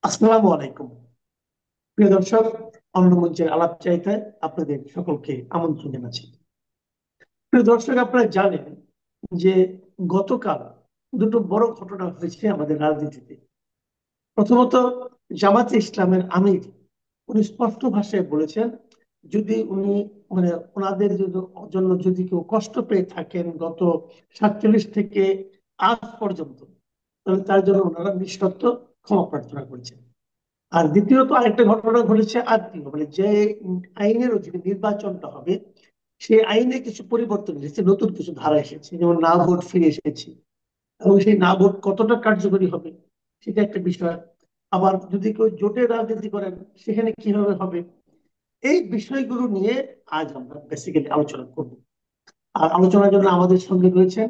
আসসালামু আলাইকুম। প্রিয় দর্শক, অন্য মঞ্চের আলাপ চাইতে আপনাদের সকলকে আমন্ত্রণ জানাচ্ছি। প্রিয় দর্শক, আপনারা জানেন যে গতকাল দুটো বড় ঘটনা হয়েছে আমাদের রাজনীতিতে। প্রথমত, জামাতে ইসলামের আমির উনি স্পষ্ট ভাষায় বলেছেন, যদি উনি মানে ওনাদের জন্য যদি কেউ কষ্ট পেয়ে থাকেন গত 47 থেকে আজ পর্যন্ত, তাহলে তার জন্য ওনারা নিঃশর্ত ক্ষমা প্রার্থনা করেছেন। আর দ্বিতীয়ত আরেকটা ঘটনা ঘটেছে, আত্মীয় মানে যে আইনের অধীনে নির্বাচনটা হবে, সেই আইনে কিছু পরিবর্তন এসেছে, নতুন কিছু ধারা এসেছে, যেমন না ভোট ফিরে এসেছে। এবং সেই না ভোট কতটা কার্যকরী হবে সেটা একটা বিষয়। আবার যদি কেউ জোটে রাজনীতি করেন, সেখানে কিভাবে হবে, এই বিষয়গুলো নিয়ে আজ আমরা বেসিক্যালি আলোচনা করব। আর আলোচনার জন্য আমাদের সঙ্গে রয়েছেন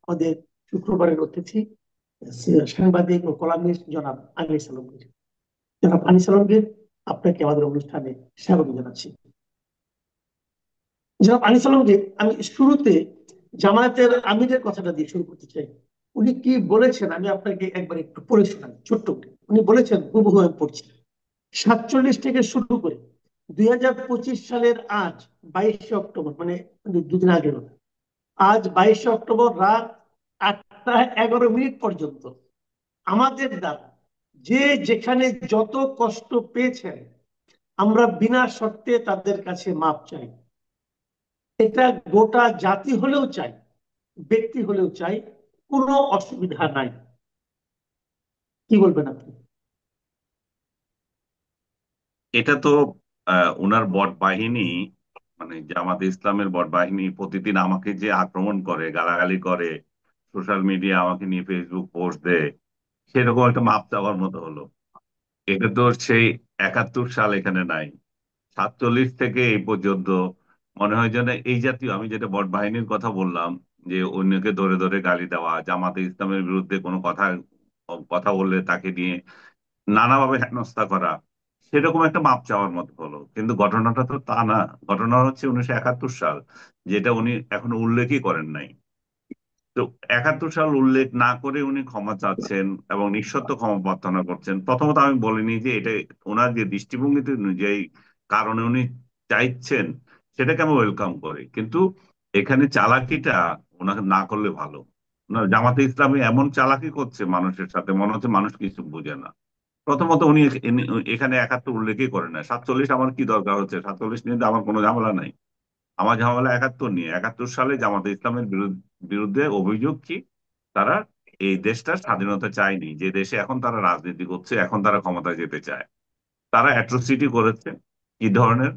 আমাদের শুক্রবারের অতিথি, সাংবাদিক ও কলামিস্ট জনাব আনিস আলমগীর। জনাব আনিস আলমগীর, আপনাকে আমাদের অনুষ্ঠানে স্বাগত জানাচ্ছি। জনাব আনিস আলমগীর, আমি শুরুতে জামায়াতের আমিরের কথাটা দিয়ে শুরু করতে চাই। উনি কি বলেছেন আমি আপনাকে একবার একটু পড়ে শোনাই ছোট্ট করে। উনি বলেছেন, হুবহু আমি পড়ছি: 47 থেকে শুরু করে 2025 সালের আজ 22শে অক্টোবর, মানে দুদিন আগের কথা, আজ 22শে অক্টোবর রাত 8টা 11 মিনিট পর্যন্ত আমাদের দ্বারা যে যেখানে যত কষ্ট পেয়েছেন, আমরা বিনা শর্তে তাদের কাছে মাপ চাই। এটা গোটা জাতি হলেও চাই, ব্যক্তি হলেও চাই, কোনো অসুবিধা নাই। কি বলবেন আপনি? এটা তো ওনার বট বাহিনী, মানে জামাতে ইসলামের বট বাহিনী প্রতিদিন আমাকে যে আক্রমণ করে, গালাগালি করে, সোশ্যাল মিডিয়া আমাকে নিয়ে ফেসবুক পোস্ট দেয়, সেরকম একটা মাপ চাওয়ার মতো হলো। এটা তো সেই 71 সাল এখানে নাই, 47 থেকে এই পর্যন্ত মনে হয় যেন এই জাতীয়, আমি যেটা বট বাহিনীর কথা বললাম, যে অন্যকে ধরে ধরে গালি দেওয়া, জামাতে ইসলামের বিরুদ্ধে কোনো কথা কথা বললে তাকে নিয়ে নানাভাবে হেনস্থা করা, সেরকম একটা মাপ চাওয়ার মতো হলো। কিন্তু ঘটনাটা তো তা না। ঘটনা হচ্ছে 1971 সাল, যেটা উনি এখনো উল্লেখই করেন নাই। তো 71 সাল উল্লেখ না করে উনি ক্ষমা চাচ্ছেন এবং নিঃশর্ত ক্ষমা প্রার্থনা করছেন। প্রথমত আমি বলিনি যে এটা ওনার যে দৃষ্টিভঙ্গিতে অনুযায়ী কারণে উনি চাইছেন, সেটাকে আমি ওয়েলকাম করি, কিন্তু এখানে চালাকিটা ওনাকে না করলে ভালো। ওনার জামাতে ইসলামী এমন চালাকি করছে মানুষের সাথে, মনে হচ্ছে মানুষ কিছু বুঝে না। প্রথমত উনি এখানে 71 উল্লেখই করেন না। 47 আমার কি দরকার হচ্ছে? 47 নিয়ে তো আমার কোনো ঝামেলা নাই। আমার ঝামেলা 71 নিয়ে। 71 সালে জামাতে ইসলামের বিরুদ্ধে অভিযোগ কি? তারা এই দেশটার স্বাধীনতা চায়নি, যে দেশে এখন তারা রাজনীতি করছে, এখন তারা ক্ষমতায় যেতে চায়। তারা অ্যাট্রোসিটি করেছে। কি ধরনের?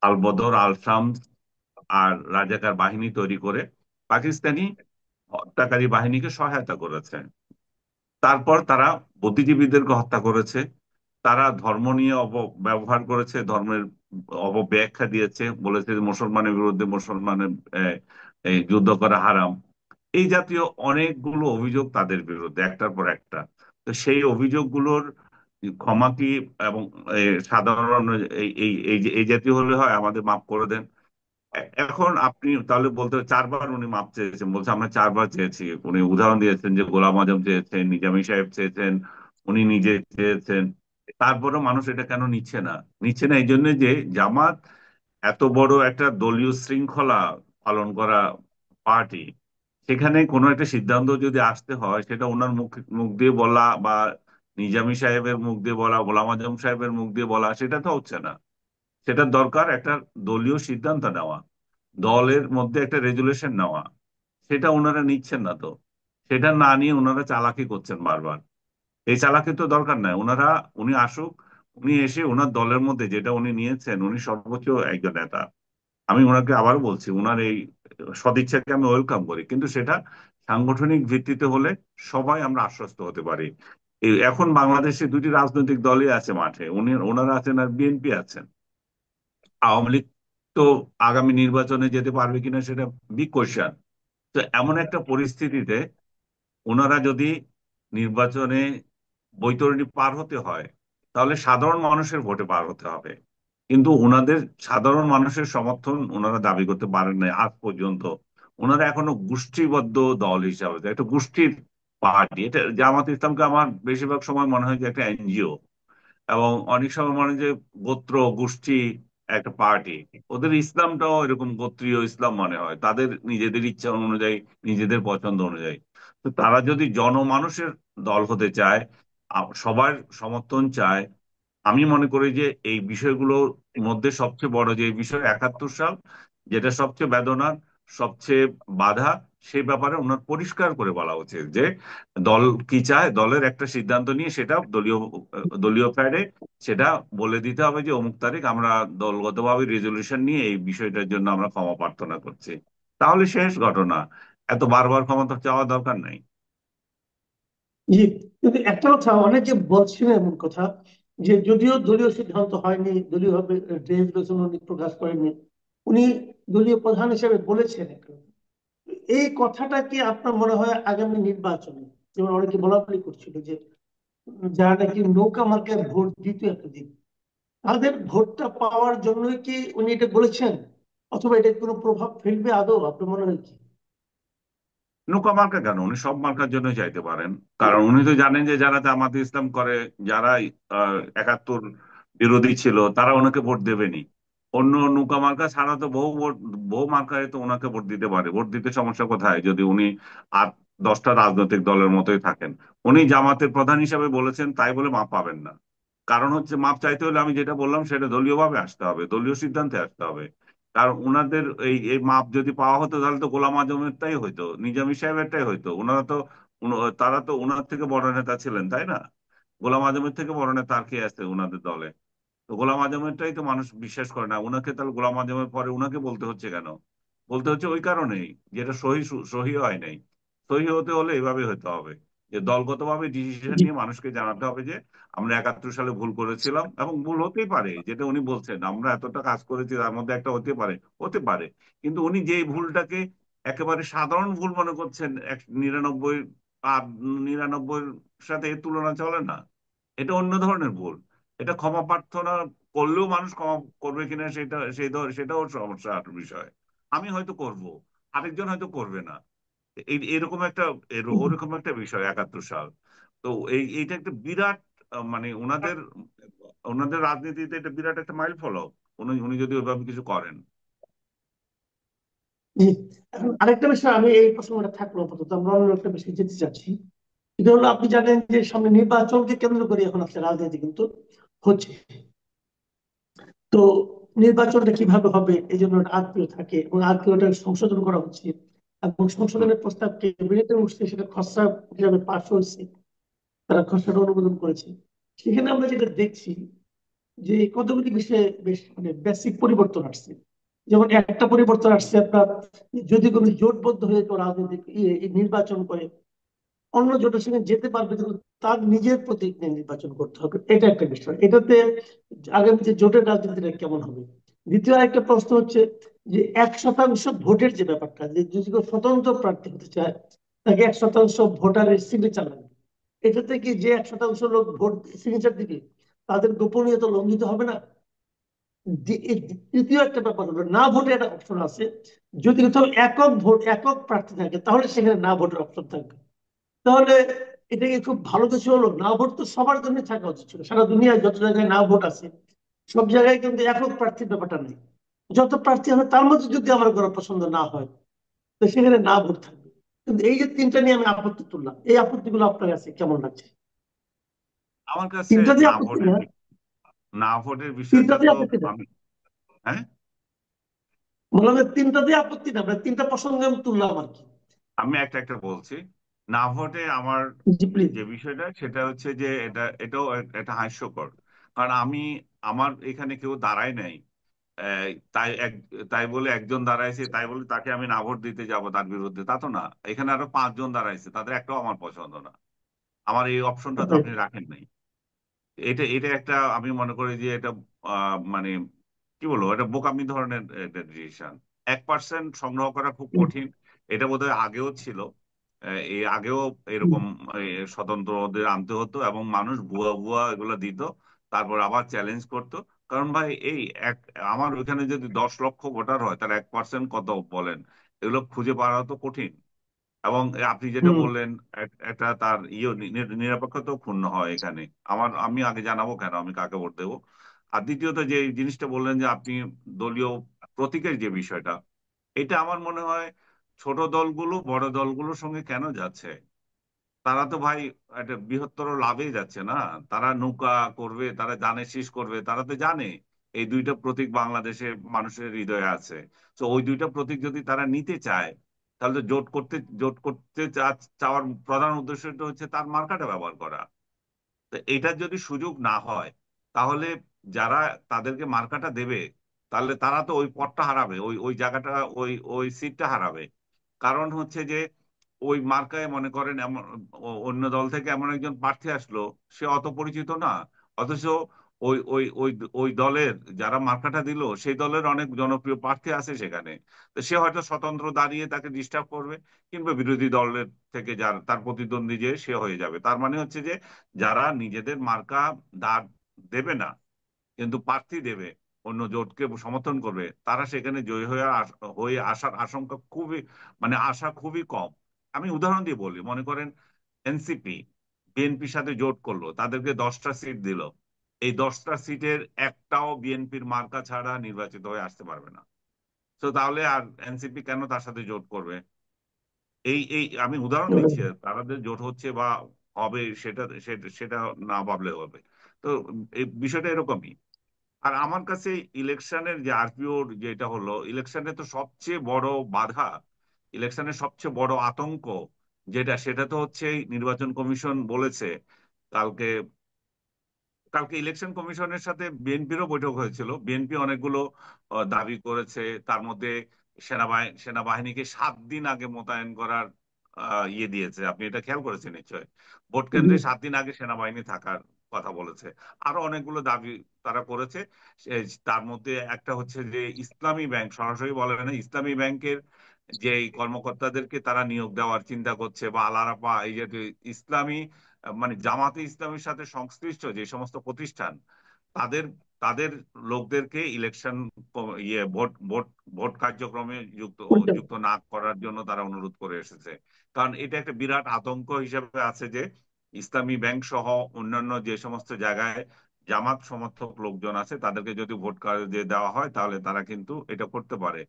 আল বদর, আল শামস আর রাজাকার বাহিনী তৈরি করে পাকিস্তানি হত্যাকারী বাহিনীকে সহায়তা করেছে। তারপর তারা বুদ্ধিজীবীদেরকে হত্যা করেছে। তারা ধর্ম নিয়ে ব্যবহার করেছে, ধর্মের অপব্যাখ্যা দিয়েছে, বলেছে যে মুসলমানের বিরুদ্ধে মুসলমানের আহ, এই যুদ্ধ করা হারাম। এই জাতীয় অনেকগুলো অভিযোগ তাদের বিরুদ্ধে, একটার পর একটা। তো সেই অভিযোগগুলোর ক্ষমা কি এবং সাধারণ এই এই এই যে- এই জাতীয় হলে হয় আমাদের মাফ করে দেন। এখন আপনি তাহলে বলতে 4 বার উনি মাপ চেয়েছেন, বলছে আমরা 4 বার চেয়েছি। উনি উদাহরণ দিয়েছেন যে গোলাম আজম চেয়েছেন, নিজামী সাহেব চেয়েছেন, উনি নিজে চেয়েছেন। তারপরেও মানুষ এটা কেন নিচ্ছে না? নিচ্ছে না এই জন্য যে জামাত এত বড় একটা দলীয় শৃঙ্খলা পালন করা পার্টি, সেখানে কোনো একটা সিদ্ধান্ত যদি আসতে হয়, সেটা ওনার মুখ মুখ দিয়ে বলা বা নিজামী সাহেবের মুখ দিয়ে বলা, গোলাম আজম সাহেবের মুখ দিয়ে বলা, সেটা তো হচ্ছে না। সেটা দরকার একটা দলীয় সিদ্ধান্ত নেওয়া, দলের মধ্যে একটা রেজুলেশন নেওয়া। সেটা ওনারা নিচ্ছেন না তো। সেটা না নিয়ে ওনারা চালাকি করছেন বারবার। এই চালাকি তো দরকার নাই ওনারা। উনি আসুক, উনি এসে ওনার দলের মধ্যে যেটা উনি নিয়েছেন, উনি সর্বোচ্চ একজন নেতা। আমি ওনাকে আবার বলছি, ওনার এই সদিচ্ছাকে আমি ওয়েলকাম করি, কিন্তু সেটা সাংগঠনিক ভিত্তিতে হলে সবাই আমরা আশ্বস্ত হতে পারি। এখন বাংলাদেশে দুটি রাজনৈতিক দলই আছে মাঠে, ওনারা আছেন আর বিএনপি আছেন। আওয়ামী লীগ তো আগামী নির্বাচনে যেতে পারবে কিনা সেটা বিগ কোয়েশ্চেন। তো এমন একটা পরিস্থিতিতে ওনারা যদি নির্বাচনে বৈতরণী পার হতে হয়, তাহলে সাধারণ মানুষের ভোটে পার হতে হবে। কিন্তু ওনাদের সাধারণ মানুষের সমর্থন ওনারা দাবি করতে পারেন না আজ পর্যন্ত। ওনারা এখনো গোষ্ঠীবদ্ধ দল হিসাবে, একটা গোষ্ঠীর পার্টি। এটা জামাত ইসলামকে আমার বেশিরভাগ সময় মনে হয় যে একটা এনজিও। এবং অনেক সময় মনে হয় যে গোত্র গোষ্ঠী একটা পার্টি, ওদের ইসলামটাও এরকম গোত্রীয় ইসলাম মনে হয়, তাদের নিজেদের ইচ্ছা অনুযায়ী, নিজেদের পছন্দ অনুযায়ী। তো তারা যদি জনমানুষের দল হতে চায়, সবার সমর্থন চায়, আমি মনে করি যে এই বিষয়গুলোর মধ্যে সবচেয়ে বড় যে বিষয় 71 সাল, যেটা সবচেয়ে বেদনার, সবচেয়ে বাধা, সেই ব্যাপারে ওনার পরিষ্কার করে বলা উচিত যে দল কি চায়, দলের একটা সিদ্ধান্ত নিয়ে সেটা দলীয় দলীয় ফ্যাডে সেটা বলে দিতে হবে যে অমুক তারিখ আমরা দলগতভাবে রেজলিউশন নিয়ে এই বিষয়টার জন্য আমরা ক্ষমা প্রার্থনা করছি। তাহলে শেষ ঘটনা। এত বারবার ক্ষমতা চাওয়া দরকার নাই। জি, কিন্তু একটা কথা অনেকে বলছিলেন এমন কথা, যে যদিও দলীয় সিদ্ধান্ত হয়নি, দলীয় ভাবে রেজলিউশন উনি প্রকাশ করেননি, উনি দলীয় প্রধান হিসেবে বলেছেন একটা কথা। এই কথাটা কি আপনার মনে হয় আগামী নির্বাচনে, যেমন অনেকে বলা বলি করছিল যে যারা নাকি নৌকা মার্কায় ভোট দিত এতদিন, তাদের ভোটটা পাওয়ার জন্যই কি উনি এটা বলেছেন, অথবা এটা কোনো প্রভাব ফেলবে আদৌ, আপনার মনে হয় কি? নৌকা মার্কা কেন, উনি সব মার্কার জন্য চাইতে পারেন। কারণ উনি তো জানেন যে যারা জামাতে ইসলাম করে, যারা 71 বিরোধী ছিল, তারা ওনাকে ভোট দেবেনি। অন্য নৌকা মার্কা ছাড়া তো বহু মার্কায় তো ওনাকে ভোট দিতে পারে। ভোট দিতে সমস্যা কোথায় যদি উনি আর 10টা রাজনৈতিক দলের মতোই থাকেন? উনি জামাতের প্রধান হিসাবে বলেছেন, তাই বলে মাপ পাবেন না। কারণ হচ্ছে, মাপ চাইতে হলে আমি যেটা বললাম সেটা দলীয় ভাবে আসতে হবে, দলীয় সিদ্ধান্তে আসতে হবে। কারণ উনাদের এই এই মাপ যদি পাওয়া হতো তাহলে তো গোলাম আজমেরটাই হইতো, নিজামী সাহেবেরটাই হইতো। ওনারা তো তারা তো ওনার থেকে বড় নেতা ছিলেন, তাই না? গোলাম আজমের থেকে বড় নেতা আর কে আছে ওনাদের দলে? তো গোলাম আজমেরটাই তো মানুষ বিশ্বাস করে না উনাকে, তাহলে গোলাম আজমের পরে উনাকে বলতে হচ্ছে কেন? বলতে হচ্ছে ওই কারণেই, যেটা সহি হয় নাই। সহি হতে হলে এভাবে হতে হবে যে দলগতভাবে ডিসিশন জি নিয়ে মানুষকে জানাতে হবে যে আমরা 71 সালে ভুল করেছিলাম, এবং ভুল হতেই পারে, যেটা উনি বলছেন আমরা এতটা কাজ করেছি তার মধ্যে একটা হতে পারে, হতে পারে। কিন্তু উনি যে ভুলটাকে একেবারে সাধারণ ভুল মনে করছেন, 99 আর 99 সাথে এর তুলনা চলে না। এটা অন্য ধরনের ভুল। এটা ক্ষমা প্রার্থনা করলেও মানুষ ক্ষমা করবে কিনা সেটাও সমস্যার বিষয়। আমি হয়তো করব, আরেকজন হয়তো করবে না। এরকম একটা ওরকম একটা বিষয় 71 সাল। তো এইটা একটা বিরাট মানে ওনাদের ওনাদের রাজনীতিতে এটা বিরাট একটা মাইল ফলক। উনি উনি যদি ওইভাবে কিছু করেন। জি। এখন আরেকটা বিষয়, আমি এই প্রসঙ্গটা থাকলো আপাতত, আমরা অন্য একটা বিষয়ে যেতে চাচ্ছি। এটা হলো, আপনি জানেন যে সামনে নির্বাচনকে কেন্দ্র করে এখন আসলে রাজনীতি কিন্তু হচ্ছে। তো নির্বাচনটা কিভাবে হবে এই জন্য একটা আত্মীয় থাকে, এবং আত্মীয়টা সংশোধন করা হচ্ছে, এবং হুম। সংশোধনের প্রস্তাব ক্যাবিনেটে উঠছে, সেটা খসড়া হিসাবে পাশ হয়েছে, তারা খসড়াটা অনুমোদন করেছে। সেখানে আমরা যেটা দেখছি যে কতগুলি বিষয়ে বেশ মানে বেসিক পরিবর্তন আসছে। যেমন একটা পরিবর্তন আসছে আপনার, যদি কোনো জোটবদ্ধ হয়ে কেউ রাজনৈতিক নির্বাচন করে, অন্য জোটের সঙ্গে যেতে পারবে, কিন্তু তার নিজের প্রতীক নিয়ে নির্বাচন করতে হবে, এটা একটা বিষয়। এটাতে আগামীতে জোটের রাজনীতিটা কেমন হবে? দ্বিতীয় আরেকটা প্রশ্ন হচ্ছে যে 1% ভোটের যে ব্যাপারটা, যে যদি কেউ স্বতন্ত্র প্রার্থী হতে চায়, তাকে 1% ভোটারের সিগনেচার লাগবে। এটাতে কি যে 1% লোক ভোট সিগনেচার দিবে, তাদের গোপনীয়তা লঙ্ঘিত হবে না? তৃতীয় একটা ব্যাপার হলো, না ভোটের একটা অপশন আছে। যদি কোথাও একক ভোট, একক প্রার্থী থাকে, তাহলে সেখানে না ভোটের অপশন থাকবে। তাহলে এটা কি খুব ভালো কিছু হলো? না ভোট তো সবার জন্য থাকা উচিত ছিল, সারা দুনিয়ায় যত জায়গায় না ভোট আছে সব জায়গায় কিন্তু একক প্রার্থীর ব্যাপারটা নেই। যত প্রার্থী হবে তার মধ্যে যদি আমার কোনো পছন্দ না হয়, তো সেখানে না ভোট থাকবে। কিন্তু এই যে তিনটা নিয়ে আমি আপত্তি তুললাম, এই আপত্তিগুলো আপনার কাছে কেমন লাগছে? আমার কাছে তিনটা দিয়ে আপত্তি না, না ভোটের তিনটা বিষয়টা দিয়ে তো আপত্তি না, আমি, হ্যাঁ, বললাম যে তিনটা দিয়ে আপত্তি না, মানে তিনটা প্রসঙ্গে আমি তুললাম আর কি। আমি একটা একটা বলছি। না ভোটে আমার জি প্লিজ। যে বিষয়টা সেটা হচ্ছে যে এটাও একটা হাস্যকর। কারণ আমার এখানে কেউ দাঁড়ায় নাই। আহ, তাই এক তাই বলে একজন দাঁড়াইছে, তাই বলে তাকে আমি না ভোট দিতে যাব তার বিরুদ্ধে, তা তো না। এখানে আরো 5 জন দাঁড়াইছে, তাদের একটাও আমার পছন্দ না। আমার এই অপশনটা তো আপনি রাখেন নাই। এটা এটা একটা, আমি মনে করি যে এটা মানে কি বলবো, এটা বোকামি ধরনের একটা ডিসিশন। 1% সংগ্রহ করা খুব কঠিন। এটা বোধহয় আগেও ছিল। এই আগেও এরকম স্বতন্ত্রদের আনতে হতো এবং মানুষ ভুয়া ভুয়া এগুলো দিত, তারপর আবার চ্যালেঞ্জ করতো। কারণ ভাই এই এক আমার ওইখানে যদি 10 লক্ষ ভোটার হয়, তার 1% কত বলেন? এগুলো খুঁজে পাওয়া তো কঠিন। এবং আপনি যেটা হুম। বললেন একটা তার নিরপেক্ষতা ক্ষুণ্ণ হয় এখানে। আমি আগে জানাবো কেন আমি কাকে ভোট দেবো। আর দ্বিতীয়ত যে জিনিসটা বললেন যে আপনি দলীয় প্রতীকের যে বিষয়টা, এটা আমার মনে হয় ছোট দলগুলো বড় দলগুলোর সঙ্গে কেন যাচ্ছে? তারা তো ভাই একটা বৃহত্তর লাভেই যাচ্ছে না। তারা নৌকা করবে, তারা জানে শীষ করবে, তারা তো জানে এই দুইটা প্রতীক বাংলাদেশের মানুষের হৃদয়ে আছে। তো ওই দুইটা প্রতীক যদি তারা নিতে চায়, তাহলে তো জোট করতে চাওয়ার প্রধান উদ্দেশ্যটা হচ্ছে তার মার্কাটা ব্যবহার করা। তো এটার যদি সুযোগ না হয়, তাহলে যারা তাদেরকে মার্কাটা দেবে, তাহলে তারা তো ওই পদটা হারাবে, ওই ওই জায়গাটা, ওই ওই সিটটা হারাবে। কারণ হচ্ছে যে ওই মার্কায় মনে করেন এমন অন্য দল থেকে এমন একজন প্রার্থী আসলো, সে অত পরিচিত না, অথচ ওই ওই ওই ওই দলের যারা মার্কাটা দিল সেই দলের অনেক জনপ্রিয় প্রার্থী আছে সেখানে। তো সে হয়তো স্বতন্ত্র দাঁড়িয়ে তাকে ডিস্টার্ব করবে, কিংবা বিরোধী দলের থেকে যার তার প্রতিদ্বন্দ্বী যে সে হয়ে যাবে। তার মানে হচ্ছে যে যারা নিজেদের মার্কা দাঁড় দেবে না কিন্তু প্রার্থী দেবে, অন্য জোটকে সমর্থন করবে, তারা সেখানে জয়ী হয়ে আসার আশঙ্কা খুবই, মানে আশা খুবই কম। আমি উদাহরণ দিয়ে বলি, মনে করেন এনসিপি বিএনপির সাথে জোট করলো, তাদেরকে 10টা সিট দিল। এই 10টা সিটের একটাও বিএনপির মার্কা ছাড়া নির্বাচিত হয়ে আসতে পারবে না। তো তাহলে আর এনসিপি কেন তার সাথে জোট করবে? এই এই আমি উদাহরণ দিচ্ছি, তাদের জোট হচ্ছে বা হবে সেটা সেটা সেটা না ভাবলে হবে। তো এই বিষয়টা এরকমই। আর আমার কাছে ইলেকশনের যে আরপিও, যেটা হলো ইলেকশনে তো সবচেয়ে বড় বাধা, ইলেকশনের সবচেয়ে বড় আতঙ্ক যেটা, সেটা তো হচ্ছে নির্বাচন কমিশন বলেছে কালকে। কালকে ইলেকশন কমিশনের সাথে বিএনপিরও বৈঠক হয়েছিল। বিএনপি অনেকগুলো দাবি করেছে, তার মধ্যে সেনাবাহিনীকে 7 দিন আগে মোতায়েন করার ইয়ে দিয়েছে। আপনি এটা খেয়াল করেছেন নিশ্চয়। ভোট জি। কেন্দ্রে 7 দিন আগে সেনাবাহিনী থাকার কথা বলেছে। আরো অনেকগুলো দাবি তারা করেছে। তার মধ্যে একটা হচ্ছে যে ইসলামী ব্যাংক, সরাসরি বলে না, ইসলামী ব্যাংকের যে কর্মকর্তাদেরকে তারা নিয়োগ দেওয়ার চিন্তা করছে, বা আলারাপা, এই যে ইসলামী মানে জামাতে ইসলামের সাথে সংশ্লিষ্ট যে সমস্ত প্রতিষ্ঠান, তাদের তাদের লোকদেরকে ইলেকশন ভোট ভোট ভোট কার্যক্রমে বুঝলাম। যুক্ত না করার জন্য তারা অনুরোধ করে এসেছে। কারণ এটা একটা বিরাট আতঙ্ক হিসেবে আছে যে ইসলামী ব্যাংক সহ অন্যান্য যে সমস্ত জায়গায় জামাত সমর্থক লোকজন আছে, তাদেরকে যদি ভোট কার্ডে দেওয়া হয় তাহলে তারা কিন্তু এটা করতে পারে।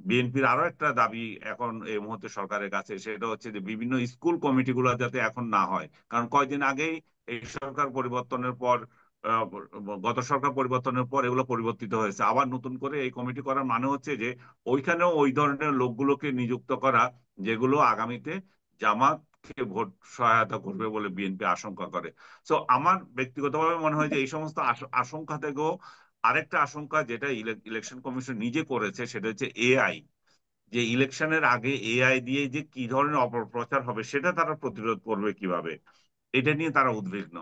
বিএনপির আরো একটা দাবি এখন এই মুহূর্তে সরকারের কাছে, সেটা হচ্ছে যে বিভিন্ন স্কুল কমিটিগুলো যাতে এখন না হয়। কারণ কয়দিন আগেই এই সরকার পরিবর্তনের পর, আহ, গত সরকার পরিবর্তনের পর এগুলো পরিবর্তিত হয়েছে, আবার নতুন করে এই কমিটি করার মানে হচ্ছে যে ওইখানেও ওই ধরনের লোকগুলোকে নিযুক্ত করা, যেগুলো আগামীতে জামাতকে ভোট সহায়তা করবে বলে বিএনপি আশঙ্কা করে। তো আমার ব্যক্তিগতভাবে মনে হয় যে এই সমস্ত আশঙ্কা থেকেও আরেকটা আশঙ্কা যেটা ইলেকশন কমিশন নিজে করেছে, সেটা হচ্ছে এআই। যে ইলেকশনের আগে এআই দিয়ে যে কি ধরনের অপপ্রচার হবে সেটা তারা প্রতিরোধ করবে কিভাবে, এটা নিয়ে তারা উদ্বিগ্ন।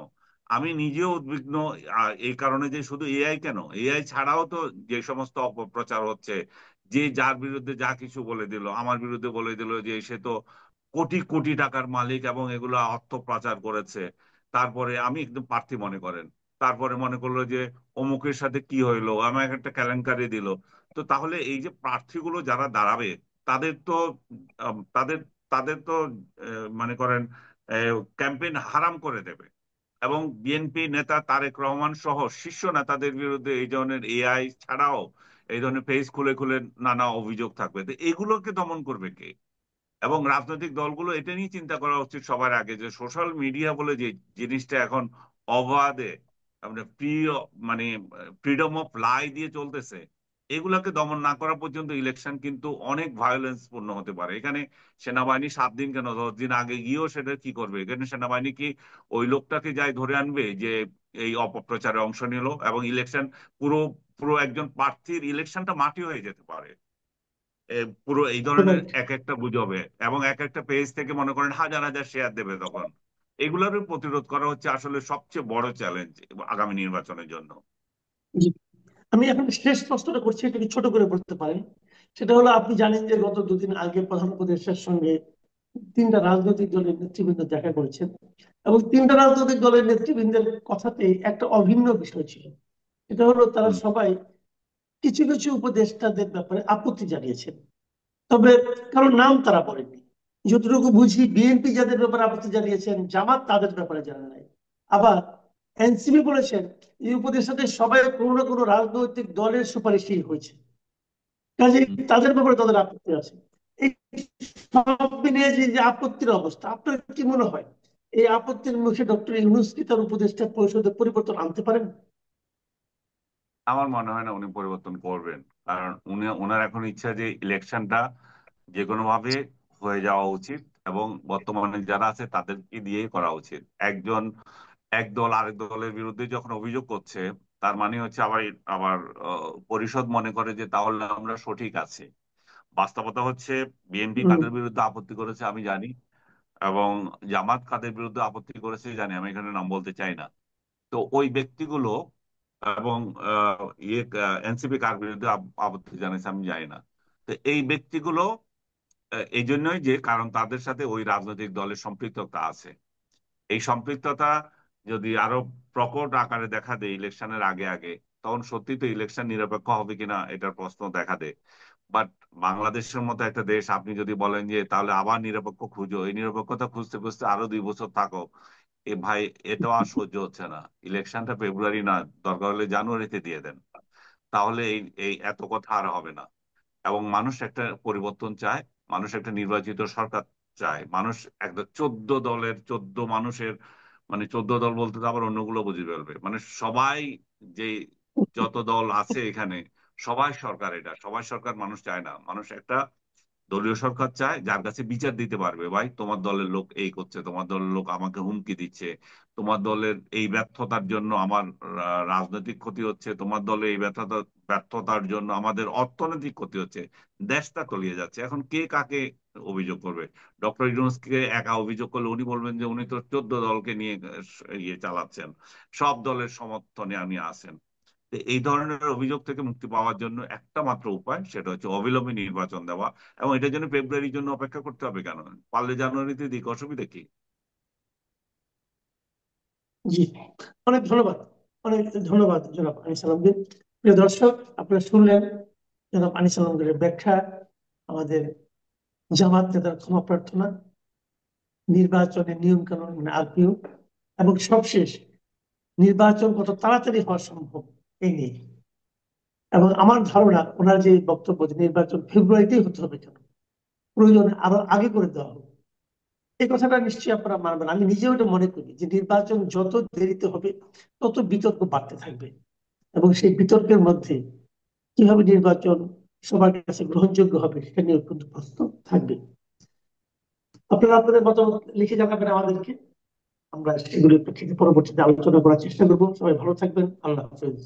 আমি নিজেও উদ্বিগ্ন। এই কারণে যে শুধু এআই কেন, এআই ছাড়াও তো যে সমস্ত অপপ্রচার হচ্ছে, যে যার বিরুদ্ধে যা কিছু বলে দিল, আমার বিরুদ্ধে বলে দিল যে সে তো কোটি কোটি টাকার মালিক এবং এগুলো অর্থ পাচার করেছে। তারপরে আমি একদম প্রার্থী মনে করেন, তারপরে মনে করলো যে অমুকের সাথে কি হইলো, আমাকে একটা কেলেঙ্কারি দিল। তো তাহলে এই যে প্রার্থীগুলো যারা দাঁড়াবে, তাদের তো তাদের তাদের তো মনে করেন ক্যাম্পেইন হারাম করে দেবে। এবং বিএনপি নেতা তারেক রহমান সহ শীর্ষ নেতাদের বিরুদ্ধে এই ধরনের এআই ছাড়াও এই ধরনের পেজ খুলে খুলে নানা অভিযোগ থাকবে। তো এগুলোকে দমন করবে কে? এবং রাজনৈতিক দলগুলো এটা নিয়ে চিন্তা করা উচিত সবার আগে, যে সোশ্যাল মিডিয়া বলে যে জিনিসটা এখন অবাধে, মানে প্রিয়, মানে ফ্রিডম অফ লাই দিয়ে চলতেছে, এগুলাকে দমন না করা পর্যন্ত ইলেকশন কিন্তু অনেক ভায়োলেন্স পূর্ণ হতে পারে। এখানে সেনাবাহিনী 7 দিন কেন, 10 দিন আগে গিয়েও সেটা কি করবে? এখানে সেনাবাহিনী কি ওই লোকটাকে যাই ধরে আনবে যে এই অপপ্রচারে অংশ নিল, এবং ইলেকশন পুরো পুরো একজন প্রার্থীর ইলেকশনটা মাটি হয়ে যেতে পারে পুরো এই ধরনের রাইট। এক একটা গুজবে, এবং এক একটা পেজ থেকে মনে করেন হাজার হাজার শেয়ার দেবে তখন। এগুলোর প্রতিরোধ করা হচ্ছে আসলে সবচেয়ে বড় চ্যালেঞ্জ আগামী নির্বাচনের জন্য। জি। আমি এখন শেষ প্রশ্নটা করছি, এটা কি ছোট করে বলতে পারেন? সেটা হলো, আপনি জানেন যে গত দুদিন আগে প্রধান উপদেষ্টার সঙ্গে তিনটা রাজনৈতিক দলের নেতৃবৃন্দ দেখা করেছেন, এবং তিনটা রাজনৈতিক দলের নেতৃবৃন্দের কথাতেই একটা অভিন্ন বিষয় ছিল। এটা হলো, তারা হুম। সবাই কিছু কিছু উপদেষ্টাদের ব্যাপারে আপত্তি জানিয়েছেন, তবে কারো নাম তারা বলেননি। যতটুকু বুঝি বিএনপি যাদের ব্যাপারে আপত্তি জানিয়েছেন, জামাত তাদের ব্যাপারে জানান নাই। আবার এনসিপি বলেছেন এই উপদেষ্টাদের সবাই কোনো না কোনো রাজনৈতিক দলের সুপারিশই হয়েছে, কাজে হুম। তাদের ব্যাপারে তাদের আপত্তি আছে। এই সব মিলিয়ে যে যে আপত্তির অবস্থা, আপনার কি মনে হয় এই আপত্তির মুখে ডক্টর ইউনূস কি তার উপদেষ্টা পরিষদে পরিবর্তন আনতে পারেন? আমার মনে হয় না উনি পরিবর্তন করবেন। কারণ ওনার এখন ইচ্ছা যে ইলেকশনটা যে কোনো ভাবে হয়ে যাওয়া উচিত, এবং বর্তমানে যারা আছে তাদেরকে দিয়েই করা উচিত। একজন এক দল আরেক দলের বিরুদ্ধে যখন অভিযোগ করছে, তার মানে হচ্ছে আবার আবার পরিষদ মনে করে যে তাহলে আমরা সঠিক আছি। বাস্তবতা হচ্ছে বিএনপি হম। কাদের বিরুদ্ধে আপত্তি করেছে আমি জানি, এবং জামাত কাদের বিরুদ্ধে আপত্তি করেছে জানি, আমি এখানে নাম বলতে চাই না। তো ওই ব্যক্তিগুলো এবং এনসিপি কার বিরুদ্ধে আপত্তি জানিয়েছে আমি জানি না। তো এই ব্যক্তিগুলো এই জন্যই যে কারণ তাদের সাথে ওই রাজনৈতিক দলের সম্পৃক্ততা আছে। এই সম্পৃক্ততা যদি আরো প্রকট আকারে দেখা দেয় ইলেকশনের আগে আগে, তখন সত্যি তো ইলেকশন নিরপেক্ষ হবে কিনা এটার প্রশ্ন দেখা দেয়। বাট বাংলাদেশের মতো একটা দেশ আপনি যদি বলেন যে তাহলে আবার নিরপেক্ষ খুঁজো, এই নিরপেক্ষতা খুঁজতে খুঁজতে আরো 2 বছর থাকো, এ ভাই, এটাও আর সহ্য হচ্ছে না। ইলেকশনটা ফেব্রুয়ারি না, দরকার হলে জানুয়ারিতে দিয়ে দেন, তাহলে এই এই এত কথা আর হবে না। এবং মানুষ একটা পরিবর্তন চায়, মানুষ একটা নির্বাচিত সরকার চায়। মানুষ একটা 14 দলের 14 মানুষের, মানে 14 দল বলতে তো আবার অন্যগুলো বুঝে ফেলবে, মানে সবাই, যে যত দল আছে এখানে, সবাই সরকার, এটা সবাই সরকার মানুষ চায় না। মানুষ একটা দলীয় সরকার চায় যার কাছে বিচার দিতে পারবে, ভাই তোমার দলের লোক এই করছে, তোমার দলের লোক আমাকে হুমকি দিচ্ছে, তোমার দলের এই ব্যর্থতার জন্য আমার রাজনৈতিক ক্ষতি হচ্ছে, তোমার দলের এই ব্যর্থতার জন্য আমাদের অর্থনৈতিক ক্ষতি হচ্ছে, দেশটা তলিয়ে যাচ্ছে। এখন কে কাকে অভিযোগ করবে? ডক্টর ইউনূসকে একা অভিযোগ করলে উনি বলবেন যে উনি তো 14 দলকে নিয়ে ইয়ে চালাচ্ছেন, সব দলের সমর্থনে আমি আছেন। তো এই ধরনের অভিযোগ থেকে মুক্তি পাওয়ার জন্য একটা মাত্র উপায়, সেটা হচ্ছে অবিলম্বে নির্বাচন দেওয়া। এবং এটার জন্য ফেব্রুয়ারির জন্য অপেক্ষা করতে হবে কেন? পারলে জানুয়ারিতে দিক, অসুবিধা কি? জি, অনেক ধন্যবাদ। অনেক ধন্যবাদ জনাব আনিস আলমগীর। প্রিয় দর্শক, আপনারা শুনলেন জনাব আনিস আলমগীরের ব্যাখ্যা, আমাদের জামাত নেতার ক্ষমা প্রার্থনা, নির্বাচনের নিয়ম কানুন মানে আরপিও, এবং সবশেষ নির্বাচন কত তাড়াতাড়ি হওয়া সম্ভব এই নিয়ে। এবং আমার ধারণা ওনার যে বক্তব্য যে নির্বাচন ফেব্রুয়ারিতেই হতে হবে কেন, প্রয়োজনে আরো আগে করে দেওয়া হবে, এই কথাটা নিশ্চয়ই আপনারা মানবেন। আমি নিজেও এটা মনে করি যে নির্বাচন যত দেরিতে হবে তত বিতর্ক বাড়তে থাকবে, এবং সেই বিতর্কের মধ্যে কিভাবে নির্বাচন সবার কাছে গ্রহণযোগ্য হবে সেটা নিয়ে কিন্তু প্রশ্ন থাকবে। আপনারা আপনাদের মতামত লিখে জানাবেন আমাদেরকে, আমরা সেগুলির প্রেক্ষিতে পরবর্তীতে আলোচনা করার চেষ্টা করবো। সবাই ভালো থাকবেন, আল্লাহ হাফেজ।